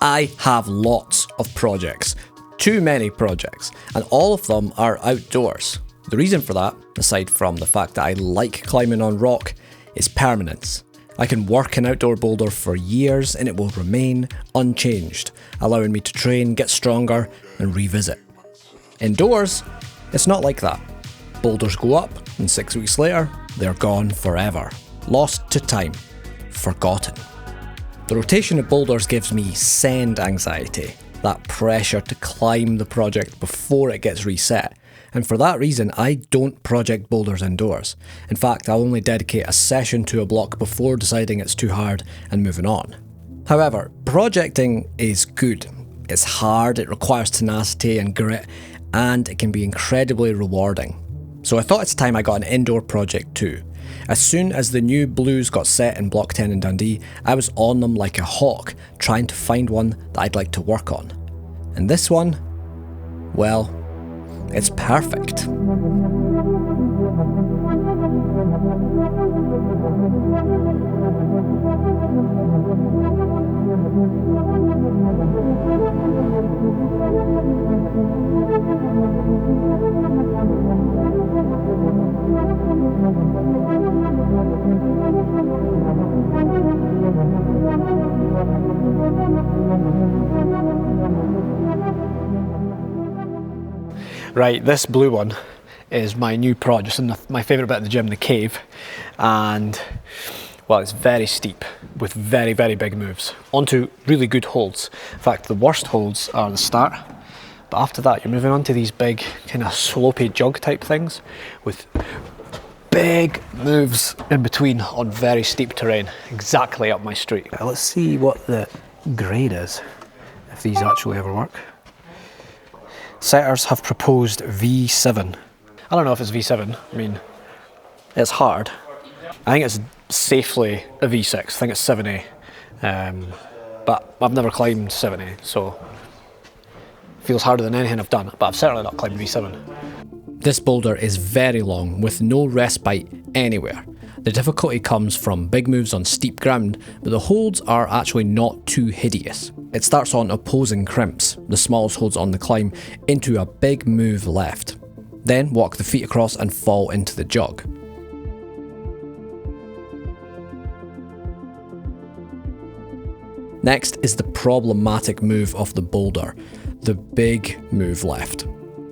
I have lots of projects, too many projects, and all of them are outdoors. The reason for that, aside from the fact that I like climbing on rock, is permanence. I can work an outdoor boulder for years and it will remain unchanged, allowing me to train, get stronger, and revisit. Indoors, it's not like that. Boulders go up, and 6 weeks later, they're gone forever. Lost to time. Forgotten. The rotation of boulders gives me send anxiety, that pressure to climb the project before it gets reset. And for that reason, I don't project boulders indoors. In fact, I'll only dedicate a session to a block before deciding it's too hard and moving on. However, projecting is good. It's hard, it requires tenacity and grit, and it can be incredibly rewarding. So I thought it's time I got an indoor project too. As soon as the new blues got set in Block 10 in Dundee, I was on them like a hawk, trying to find one that I'd like to work on. And this one, well, it's perfect. Right, this blue one is my new prod, just in my favourite bit of the gym, the cave, and well, it's very steep with very, very big moves onto really good holds. In fact, the worst holds are the start, but after that you're moving on to these big kind of slopey jug type things with big moves in between on very steep terrain, exactly up my street. Let's see what the grade is, if these actually ever work. Setters have proposed V7. I don't know if it's V7, I mean, it's hard. I think it's safely a V6, I think it's 7A. But I've never climbed 7A, so it feels harder than anything I've done, but I've certainly not climbed V7. This boulder is very long, with no respite anywhere. The difficulty comes from big moves on steep ground, but the holds are actually not too hideous. It starts on opposing crimps, the smallest holds on the climb, into a big move left. Then walk the feet across and fall into the jug. Next is the problematic move of the boulder, the big move left.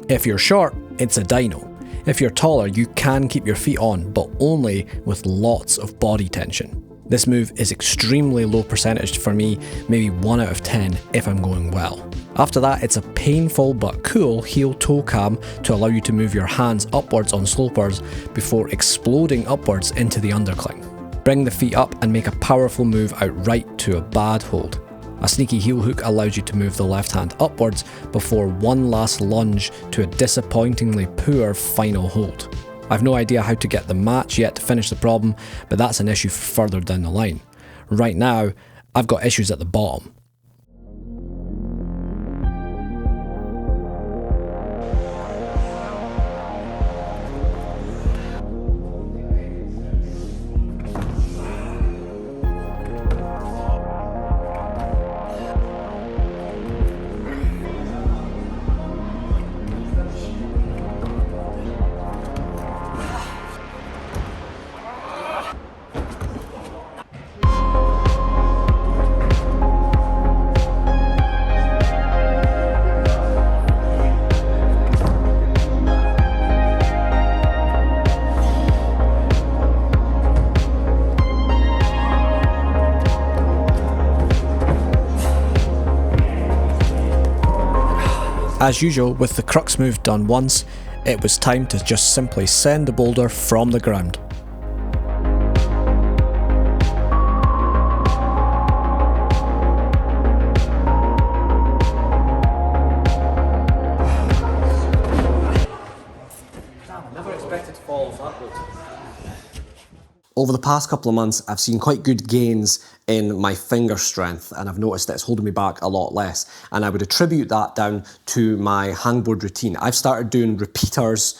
If you're short, it's a dino. If you're taller, you can keep your feet on, but only with lots of body tension. This move is extremely low percentage for me, maybe 1 out of 10 if I'm going well. After that, it's a painful but cool heel-toe cam to allow you to move your hands upwards on slopers before exploding upwards into the undercling. Bring the feet up and make a powerful move out right to a bad hold. A sneaky heel hook allows you to move the left hand upwards before one last lunge to a disappointingly poor final hold. I've no idea how to get the match yet to finish the problem, but that's an issue further down the line. Right now, I've got issues at the bottom. As usual, with the crux move done once, it was time to just simply send the boulder from the ground. Over the past couple of months, I've seen quite good gains in my finger strength, and I've noticed that it's holding me back a lot less. And I would attribute that down to my hangboard routine. I've started doing repeaters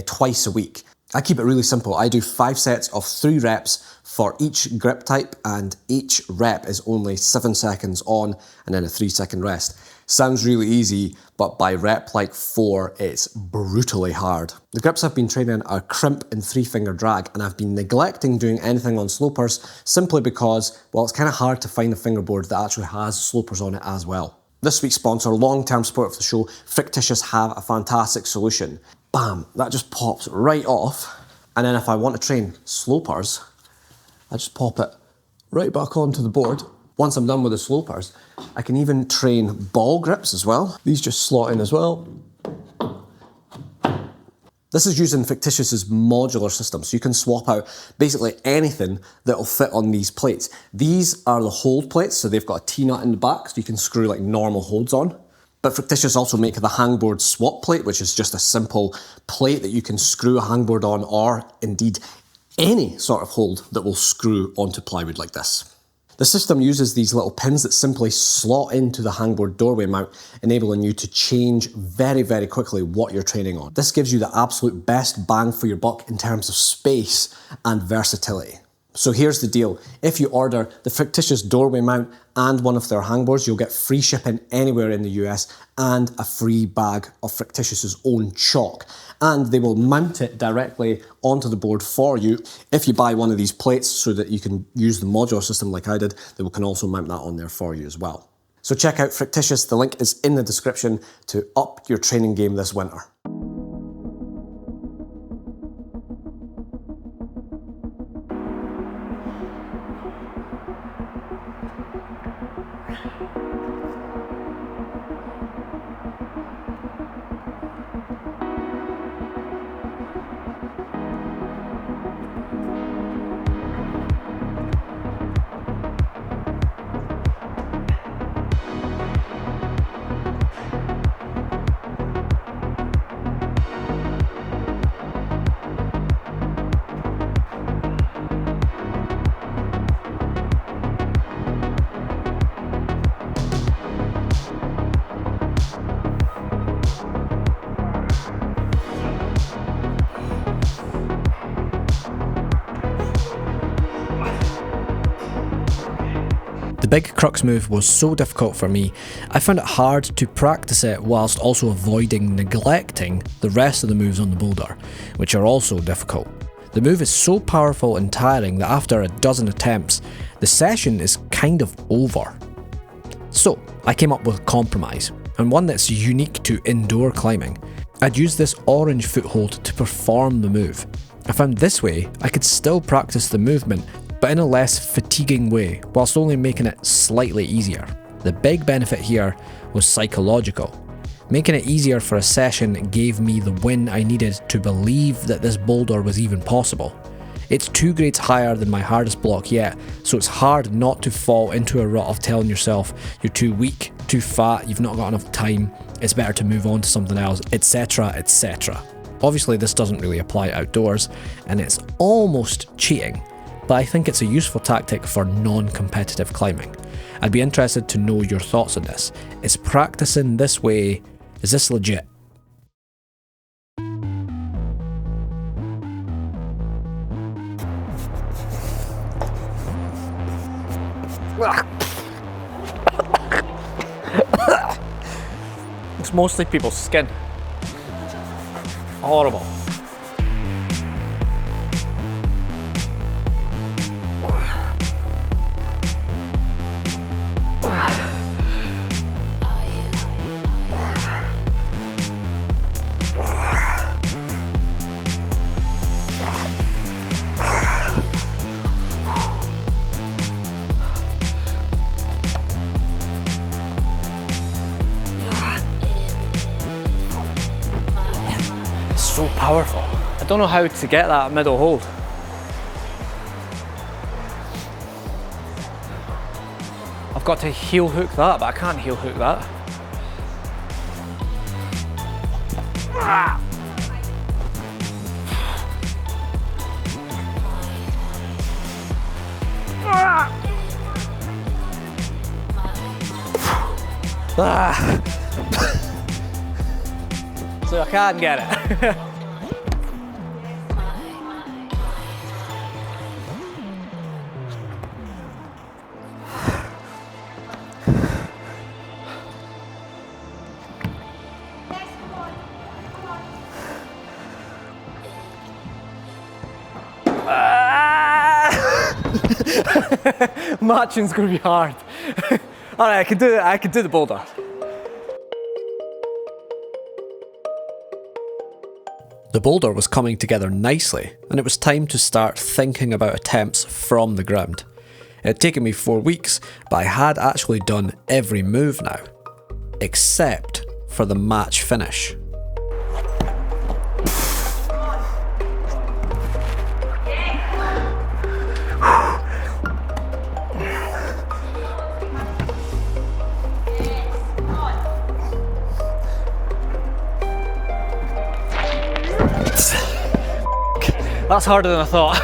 twice a week. I keep it really simple. I do 5 sets of 3 reps for each grip type, and each rep is only 7 seconds on and then a 3-second rest. Sounds really easy, but by rep like 4, it's brutally hard. The grips I've been training are crimp and 3-finger drag, and I've been neglecting doing anything on slopers simply because, well, it's kind of hard to find a fingerboard that actually has slopers on it as well. This week's sponsor, long-term support of the show, Fictitious, have a fantastic solution. Bam, that just pops right off. And then if I want to train slopers, I just pop it right back onto the board. Once I'm done with the slopers, I can even train ball grips as well. These just slot in as well. This is using Fictitious's modular system, so you can swap out basically anything that will fit on these plates. These are the hold plates, so they've got a T-nut in the back, so you can screw like normal holds on. But Fictitious also make the Hangboard swap plate, which is just a simple plate that you can screw a hangboard on, or indeed any sort of hold that will screw onto plywood like this. The system uses these little pins that simply slot into the hangboard doorway mount, enabling you to change very, very quickly what you're training on. This gives you the absolute best bang for your buck in terms of space and versatility. So here's the deal. If you order the Fictitious doorway mount and one of their hangboards, you'll get free shipping anywhere in the US and a free bag of Fictitious's own chalk. And they will mount it directly onto the board for you. If you buy one of these plates so that you can use the modular system like I did, they can also mount that on there for you as well. So check out Fictitious. The link is in the description to up your training game this winter. The big crux move was so difficult for me, I found it hard to practice it whilst also avoiding neglecting the rest of the moves on the boulder, which are also difficult. The move is so powerful and tiring that after a dozen attempts, the session is kind of over. So I came up with a compromise, and one that's unique to indoor climbing. I'd use this orange foothold to perform the move. I found this way I could still practice the movement, but in a less fatiguing way, whilst only making it slightly easier. The big benefit here was psychological. Making it easier for a session gave me the win I needed to believe that this boulder was even possible. It's 2 grades higher than my hardest block yet, so it's hard not to fall into a rut of telling yourself you're too weak, too fat, you've not got enough time, it's better to move on to something else, etc, etc. Obviously this doesn't really apply outdoors, and it's almost cheating, but I think it's a useful tactic for non-competitive climbing. I'd be interested to know your thoughts on this. Is practicing this way, is this legit? It's mostly people's skin. Horrible. So powerful. I don't know how to get that middle hold. I've got to heel hook that, but I can't heel hook that. So I can't get it. Matching's gonna be hard. All right, I can do it. I can do the boulder. The boulder was coming together nicely, and it was time to start thinking about attempts from the ground. It had taken me 4 weeks, but I had actually done every move now, except for the match finish. That's harder than I thought.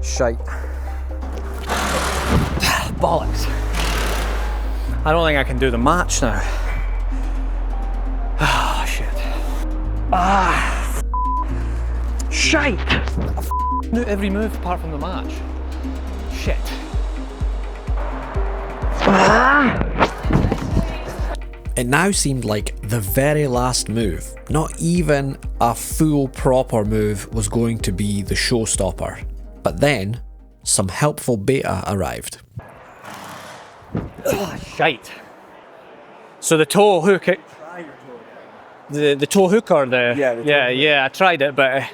Shite. Bollocks. I don't think I can do the match now. Ah, shit. Ah, shite. I knew every move apart from the match. Shit. It now seemed like the very last move, not even a full proper move, was going to be the showstopper. But then, some helpful beta arrived. Shite. So the toe hook, the toe hook or the... Yeah, I tried it, but...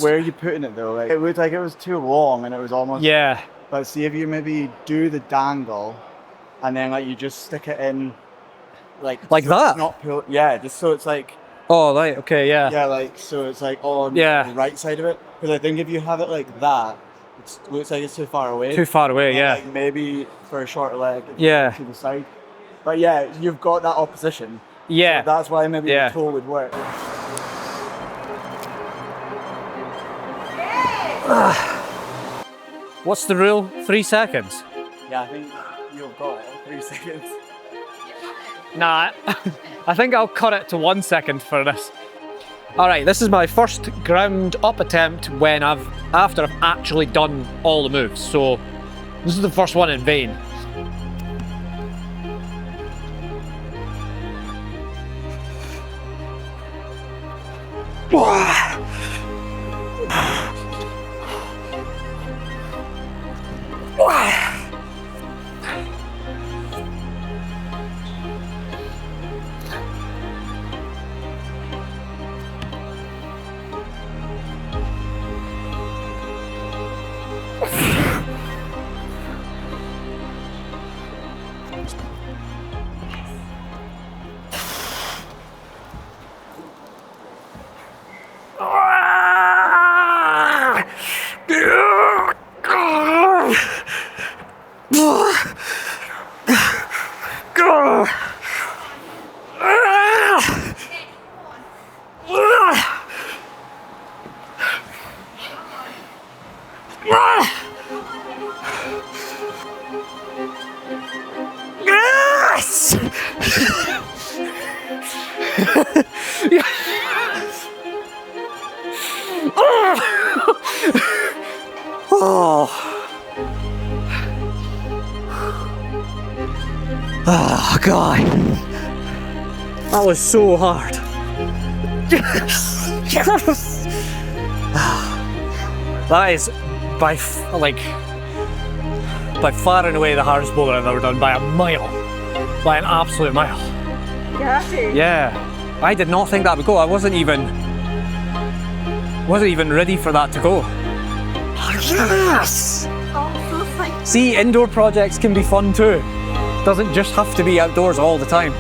Where are you putting it though? Like, it looked like it was too long and it was almost... Yeah. But see if you maybe do the dangle and then like you just stick it in like that? Not pull, yeah, just so it's like... Oh, right, okay, yeah. Yeah, like, so it's like on the right side of it. Because I think if you have it like that, it looks like it's too far away. Too far away, yeah. Like maybe for a short leg, yeah, to the side. But yeah, you've got that opposition. Yeah. So that's why maybe the toe would work. What's the rule? 3 seconds? Yeah, I think you've got it. 3 seconds. Nah, I think I'll cut it to 1 second for this. All right, this is my first ground up attempt after I've actually done all the moves. So this is the first one in vain. Yes! Oh God, that was so hard. Yes! That is by far and away the hardest boulder I've ever done, by a mile, by an absolute mile. You're happy? Yeah, I did not think that would go. I wasn't even ready for that to go. Yes! Oh, so thank you. See, indoor projects can be fun too. Doesn't just have to be outdoors all the time.